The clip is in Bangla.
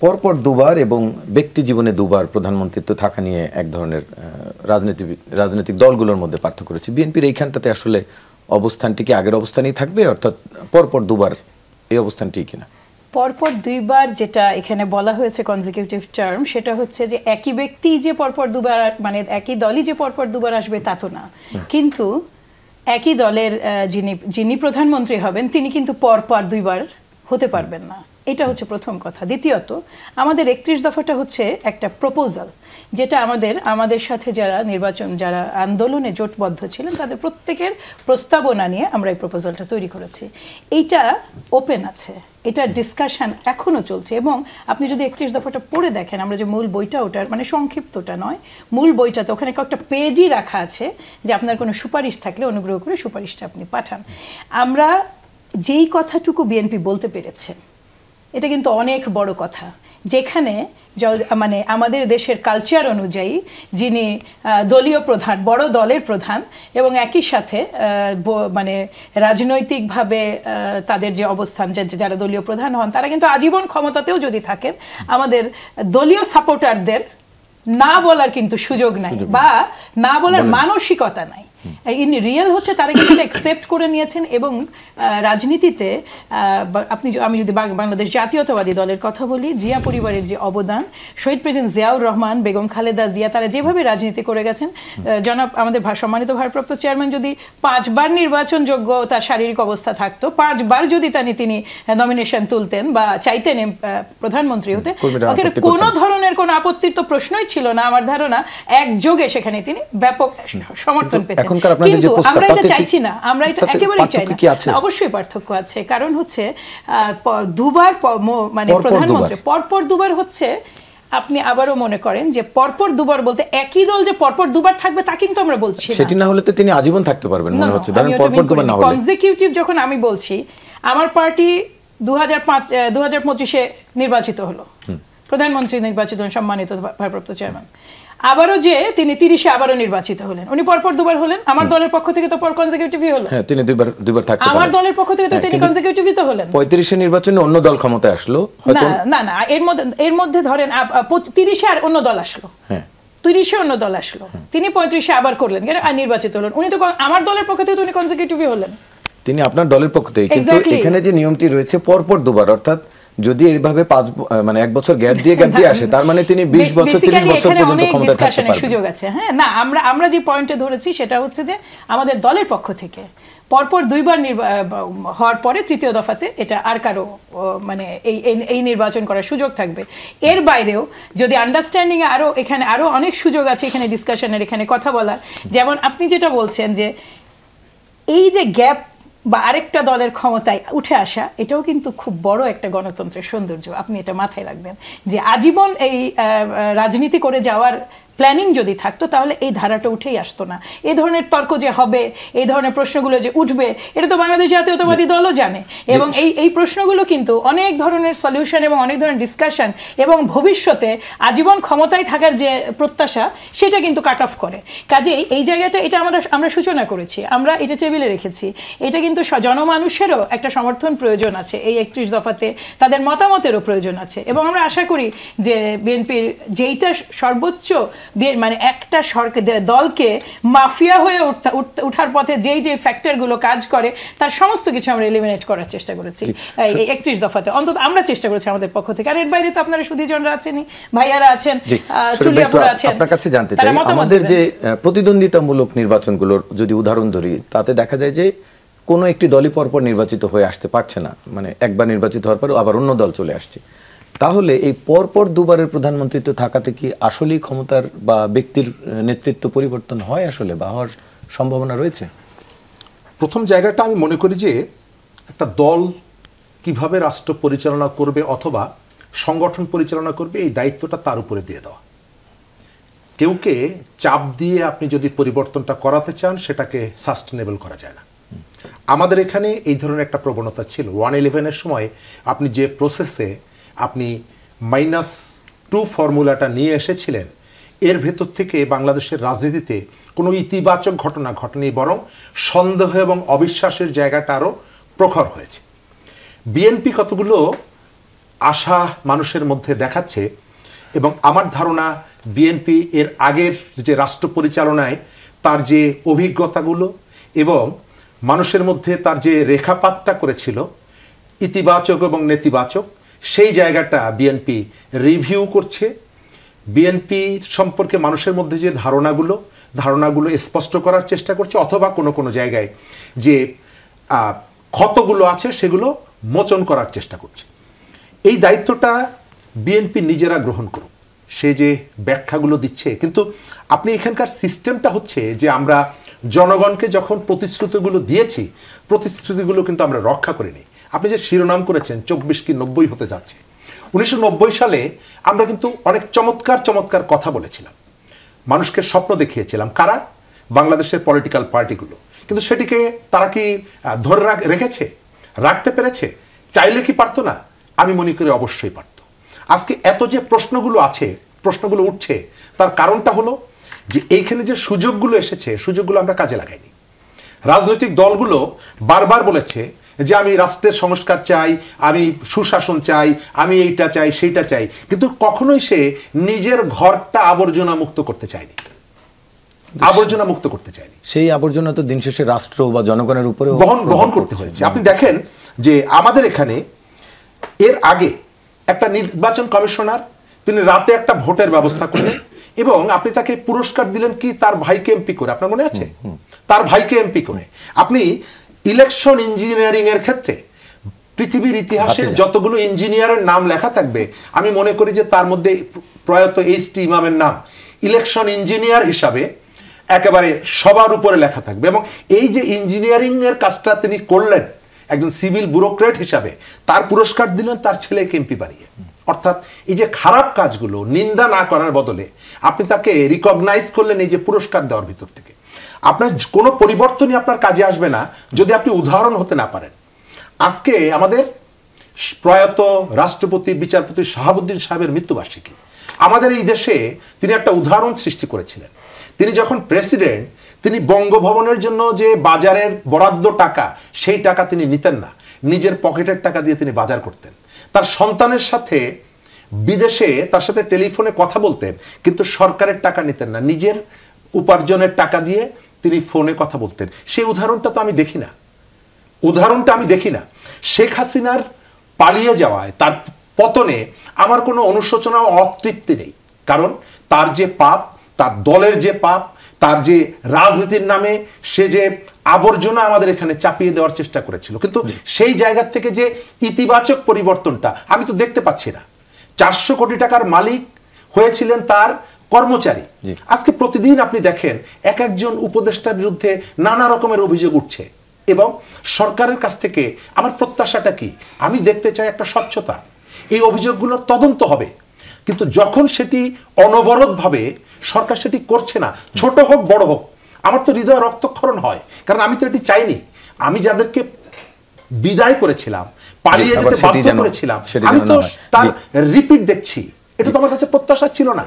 পরপর দুবার এবং ব্যক্তি জীবনে দুবার প্রধানমন্ত্রীত্ব থাকা নিয়ে এক ধরনের রাজনৈতিক দলগুলোর মধ্যে পার্থক্য রয়েছে। বিএনপির এইখানটাতে আসলে অবস্থানটি কি আগের অবস্থানেই থাকবে, অর্থাৎ পরপর দুবার এই অবস্থানটি কিনা? পরপর দুইবার যেটা এখানে বলা হয়েছে কনজিকিউটিভ টার্ম, সেটা হচ্ছে যে একই ব্যক্তি যে পরপর দুবার, মানে একই দলই যে পরপর দুবার আসবে তা তো না, কিন্তু একই দলের যিনি প্রধানমন্ত্রী হবেন তিনি কিন্তু পরপর দুইবার হতে পারবেন না। এটা হচ্ছে প্রথম কথা। দ্বিতীয়ত, আমাদের 31 দফাটা হচ্ছে একটা প্রপোজাল, যেটা আমাদের সাথে যারা আন্দোলনে জোটবদ্ধ ছিলেন তাদের প্রত্যেকের প্রস্তাবনা নিয়ে আমরা এই প্রপোজালটা তৈরি করেছি। এইটা ওপেন আছে, এটা ডিসকাশন এখনো চলছে। এবং আপনি যদি 31 দফাটা পড়ে দেখেন, আমরা যে মূল বইটা, ওটার মানে সংক্ষিপ্তটা নয়, মূল বইটাতে ওখানে কয়েকটা পেজই রাখা আছে যে আপনার কোনো সুপারিশ থাকলে অনুগ্রহ করে সুপারিশটা আপনি পাঠান। আমরা যেই কথাটুকু বিএনপি বলতে পেরেছে এটা কিন্তু অনেক বড় কথা, যেখানে মানে আমাদের দেশের কালচার অনুযায়ী যিনি দলীয় প্রধান, বড় দলের প্রধান, এবং একই সাথে মানে রাজনৈতিকভাবে তাদের যে অবস্থান, যারা দলীয় প্রধান হন তারা কিন্তু আজীবন ক্ষমতাতেও যদি থাকেন, আমাদের দলীয় সাপোর্টারদের না বলার কিন্তু সুযোগ নাই বা না বলার মানসিকতা নাই। ইন রিয়েল হচ্ছে তারা কিন্তু অ্যাকসেপ্ট করে নিয়েছেন। এবং রাজনীতিতে আমি যদি বাংলাদেশ জাতীয়তাবাদী দলের কথা বলি, জিয়া পরিবারের যে অবদান, শহীদ প্রেসিডেন্ট জিয়াউর রহমান, বেগম খালেদা জিয়া, তারা যেভাবে রাজনীতি করে গেছেন, জনাব আমাদের সম্মানিত ভারপ্রাপ্ত চেয়ারম্যান যদি 5 বার নির্বাচনযোগ্য তার শারীরিক অবস্থা থাকতো, 5 বার যদি তিনি নমিনেশন তুলতেন বা চাইতেন প্রধানমন্ত্রী হতে, কোনো ধরনের কোনো আপত্তির তো প্রশ্নই ছিল না। আমার ধারণা একযোগে সেখানে তিনি ব্যাপক সমর্থন পেতেন। কিন্তু আমরা এটা চাইছি না, আমরা এটা একেবারেই চাই না। অবশ্যই পার্থক্য আছে, কারণ হচ্ছে দুবার মানে প্রধানমন্ত্রী পরপর দুবার হচ্ছে, আপনি আবারও মনে করেন যে পরপর দুবার বলতে একই দল যে পরপর দুবার থাকবে তা কিন্তু আমরা বলছি না। সেটি না হলে তো তিনি আজীবন থাকতে পারবেন মনে হচ্ছে। ধরেন পরপর দুবার না হলে কনজিকিউটিভ, যখন আমি বলছি আমার পার্টি 2025-এ নির্বাচিত হলো, প্রধানমন্ত্রী নির্বাচিত হলেন সম্মানিত ভারপ্রাপ্ত চেয়ারম্যান, আবারও যে তিনি 30-এ আবারও নির্বাচিত হলেন, উনি পরপর দুবার হলেন। আমার দলের পক্ষ থেকে তো কনজিকিউটিভই হলো। হ্যাঁ, তিনি দুইবার থাকতে পারেন। আমার দলের পক্ষ থেকে তো তিনি কনজিকিউটিভই তো হলেন। 35-এ নির্বাচনে অন্য দল ক্ষমতায় আসলো হয়তো না, এর মধ্যে ধরেন 30-এ আর অন্য দল আসলো, হ্যাঁ 30-এ অন্য দল আসলো, তিনি 35-এ আবার করলেন, আর নির্বাচিত হলেন। উনি তো আমার দলের পক্ষ থেকে তো উনি কনজিকিউটিভই হলেন। তিনি আপনার দলের পক্ষ থেকে, কিন্তু এখানে যে নিয়মটি রয়েছে পরপর দুবার, অর্থাৎ যদি এইভাবে 1 বছর গ্যাপ দিয়ে আসে, তার মানে তিনি 20 বছর 30 বছর পর্যন্ত ক্ষমতায় থাকতে পারবেন। সুযোগ আছে। হ্যাঁ, না, আমরা যে পয়েন্টে ধরেছি সেটা হচ্ছে যে আমাদের দলের পক্ষ থেকে পরপর দুইবার হওয়ার পরে তৃতীয় দফাতে এটা আর কারো মানে এই নির্বাচন করার সুযোগ থাকবে। এর বাইরেও যদি আন্ডারস্ট্যান্ডিং এখানে আরো অনেক সুযোগ আছে, এখানে ডিসকাশনের, এখানে কথা বলার। যেমন আপনি যেটা বলছেন যে এই যে গ্যাপ বা আরেকটা দলের ক্ষমতায় উঠে আসা, এটাও কিন্তু খুব বড় একটা গণতন্ত্রের সৌন্দর্য। আপনি এটা মাথায় রাখবেন যে আজীবন এই রাজনীতি করে যাওয়ার প্ল্যানিং যদি থাকতো তাহলে এই ধারাটা উঠেই আসতো না। এই ধরনের তর্ক যে হবে, এই ধরনের প্রশ্নগুলো যে উঠবে, এটা তো বাংলাদেশ জাতীয়তাবাদী দলও জানে। এবং এই প্রশ্নগুলো কিন্তু অনেক ধরনের সলিউশন এবং অনেক ধরনের ডিসকাশন এবং ভবিষ্যতে আজীবন ক্ষমতায় থাকার যে প্রত্যাশা, সেটা কিন্তু কাট অফ করে। কাজেই এই জায়গাটা এটা আমরা সূচনা করেছি, আমরা এটা টেবিলে রেখেছি। এটা কিন্তু জনমানুষেরও একটা সমর্থন প্রয়োজন আছে এই 31 দফাতে, তাদের মতামতেরও প্রয়োজন আছে। এবং আমরা আশা করি যে বিএনপির যেইটা সর্বোচ্চ মানে একটা দলকে মাফিয়া হয়ে উঠার পথে যে ফ্যাক্টরগুলো কাজ করে তার সমস্ত কিছু আমরা এলিমিনেট করার চেষ্টা করেছি এই 31 দফাতে, অন্তত আমরা চেষ্টা করেছি আমাদের পক্ষ থেকে। আর এর বাইরে তো আপনারা সুধীজনরা আছেনই, ভাইয়ারা আছেন, টুলিয়াপুরা আছেন। আপনার কাছে জানতে চাই, আমাদের যে প্রতিদ্বন্দ্বিতামূলক নির্বাচনগুলোর যদি উদাহরণ ধরি, তাতে দেখা যায় যে কোনো একটি দলই পরপর নির্বাচিত হয়ে আসতে পারছে না, মানে একবার নির্বাচিত হওয়ার পর আবার অন্য দল চলে আসছে। তাহলে এই পরপর দুবারের প্রধানমন্ত্রিত্ব থাকাতে কি আসলেই ক্ষমতার বা ব্যক্তির নেতৃত্ব পরিবর্তন হয় আসলে, বা হওয়ার সম্ভাবনা রয়েছে? প্রথম জায়গাটা আমি মনে করি যে একটা দল কিভাবে রাষ্ট্র পরিচালনা করবে অথবা সংগঠন পরিচালনা করবে, এই দায়িত্বটা তার উপরে দিয়ে দেওয়া। কেউকে চাপ দিয়ে আপনি যদি পরিবর্তনটা করাতে চান, সেটাকে সাস্টেনেবল করা যায় না। আমাদের এখানে এই ধরনের একটা প্রবণতা ছিল 111-এর সময়। আপনি যে প্রসেসে আপনি -2 ফর্মুলাটা নিয়ে এসেছিলেন, এর ভেতর থেকে বাংলাদেশের রাজনীতিতে কোনো ইতিবাচক ঘটনা ঘটেনি, বরং সন্দেহ এবং অবিশ্বাসের জায়গাটা আরও প্রখর হয়েছে। বিএনপি কতগুলো আশা মানুষের মধ্যে দেখাচ্ছে, এবং আমার ধারণা বিএনপি এর আগের যে রাষ্ট্র পরিচালনায় তার যে অভিজ্ঞতাগুলো এবং মানুষের মধ্যে তার যে রেখাপাতটা করেছিল ইতিবাচক এবং নেতিবাচক, সেই জায়গাটা বিএনপি রিভিউ করছে। বিএনপি সম্পর্কে মানুষের মধ্যে যে ধারণাগুলো স্পষ্ট করার চেষ্টা করছে, অথবা কোনো কোনো জায়গায় যে ক্ষতগুলো আছে সেগুলো মোচন করার চেষ্টা করছে। এই দায়িত্বটা বিএনপি নিজেরা গ্রহণ করুক, সে যে ব্যাখ্যাগুলো দিচ্ছে। কিন্তু আপনি এখানকার সিস্টেমটা হচ্ছে যে আমরা জনগণকে যখন প্রতিশ্রুতিগুলো দিয়েছি, প্রতিশ্রুতিগুলো কিন্তু আমরা রক্ষা করিনি। আপনি যে শিরোনাম করেছেন 24 কি 90 হতে যাচ্ছে, 1990 সালে আমরা কিন্তু অনেক চমৎকার চমৎকার কথা বলেছিলাম, মানুষকে স্বপ্ন দেখিয়েছিলাম। কারা? বাংলাদেশের পলিটিক্যাল পার্টিগুলো। কিন্তু সেটিকে তারা কি ধরে রেখেছে? রাখতে পেরেছে? চাইলে কি পারতো না? আমি মনে করি অবশ্যই পারত। আজকে এত যে প্রশ্নগুলো উঠছে, তার কারণটা হলো যে এইখানে যে সুযোগগুলো এসেছে, সুযোগগুলো আমরা কাজে লাগাইনি। রাজনৈতিক দলগুলো বারবার বলেছে যে আমি রাষ্ট্রের সংস্কার চাই, আমি সুশাসন চাই, আমি এইটা চাই, সেইটা চাই, কিন্তু কখনোই সে নিজের ঘরটা আবর্জনা মুক্ত করতে চায়নি, আবর্জনা মুক্ত করতে চায়নি। সেই আবর্জনা তো দিন শেষে রাষ্ট্র বা জনগণের উপরে বহন করতে হয়েছে। আপনি দেখেন যে আমাদের এখানে এর আগে একটা নির্বাচন কমিশনার, তিনি রাতে একটা ভোটের ব্যবস্থা করলেন এবং আপনি তাকে পুরস্কার দিলেন কি? তার ভাইকে এমপি করে। আপনার মনে আছে? তার ভাইকে এমপি করে। আপনি ইলেকশন ইঞ্জিনিয়ারিং এর ক্ষেত্রে পৃথিবীর ইতিহাসের যতগুলো ইঞ্জিনিয়ারের নাম লেখা থাকবে, আমি মনে করি যে তার মধ্যে প্রয়াত এইচ.টি. ইমামের নাম ইলেকশন ইঞ্জিনিয়ার হিসাবে একেবারে সবার উপরে লেখা থাকবে। এবং এই যে ইঞ্জিনিয়ারিং এর কাজটা তিনি করলেন একজন সিভিল ব্যুরোক্রেট হিসাবে, তার পুরস্কার দিলেন তার ছেলেকে এমপি বানিয়ে। অর্থাৎ এই যে খারাপ কাজগুলো নিন্দা না করার বদলে আপনি তাকে রিকগনাইজ করলেন এই যে পুরস্কার দেওয়ার ভিতর থেকে। আপনার কোনো পরিবর্তনই আপনার কাজে আসবে না যদি আপনি উদাহরণ হতে না পারেন। আজকে আমাদের প্রয়াত রাষ্ট্রপতি বিচারপতি শাহাবুদ্দিন সাহেবের মৃত্যুবার্ষিকী। আমাদের এই দেশে তিনি একটা উদাহরণ সৃষ্টি করেছিলেন। তিনি যখন প্রেসিডেন্ট, তিনি বঙ্গভবনের জন্য যে বাজারের বরাদ্দ টাকা, সেই টাকা তিনি নিতেন না, নিজের পকেটের টাকা দিয়ে তিনি বাজার করতেন। তার সন্তানের সাথে বিদেশে তার সাথে টেলিফোনে কথা বলতেন, কিন্তু সরকারের টাকা নিতেন না, নিজের উপার্জনের টাকা দিয়ে তিনি ফোনে কথা বলতেন। সেই উদাহরণটা তো আমি দেখি না। শেখ হাসিনার পালিয়ে যাওয়ায়, তার পতনে আমার কোনো অনুশোচনা ও অতৃপ্তি নেই। কারণ তার যে পাপ, তার দলের যে পাপ, তার যে রাজনীতির নামে সে যে আবর্জনা আমাদের এখানে চাপিয়ে দেওয়ার চেষ্টা করেছিল, কিন্তু সেই জায়গা থেকে যে ইতিবাচক পরিবর্তনটা আমি তো দেখতে পাচ্ছি না। 400 কোটি টাকার মালিক হয়েছিলেন তার কর্মচারী। আজকে প্রতিদিন আপনি দেখেন এক একজন উপদেষ্টার বিরুদ্ধে নানা রকমের অভিযোগ উঠছে। এবং সরকারের কাছ থেকে আমার প্রত্যাশাটা কি? আমি দেখতে চাই একটা স্বচ্ছতা। এই অভিযোগগুলোর তদন্ত হবে, কিন্তু যখন সেটি অনবরতভাবে সরকার সেটি করছে না, ছোট হোক বড় হোক, আমার তো হৃদয় রক্তক্ষরণ হয়। কারণ আমি তো এটি চাইনি। আমি যাদেরকে বিদায় করেছিলাম, পালিয়ে যেতে বাধ্য করেছিলাম, আমি তো তার রিপিট দেখছি। এটা তো আমার কাছে প্রত্যাশা ছিল না।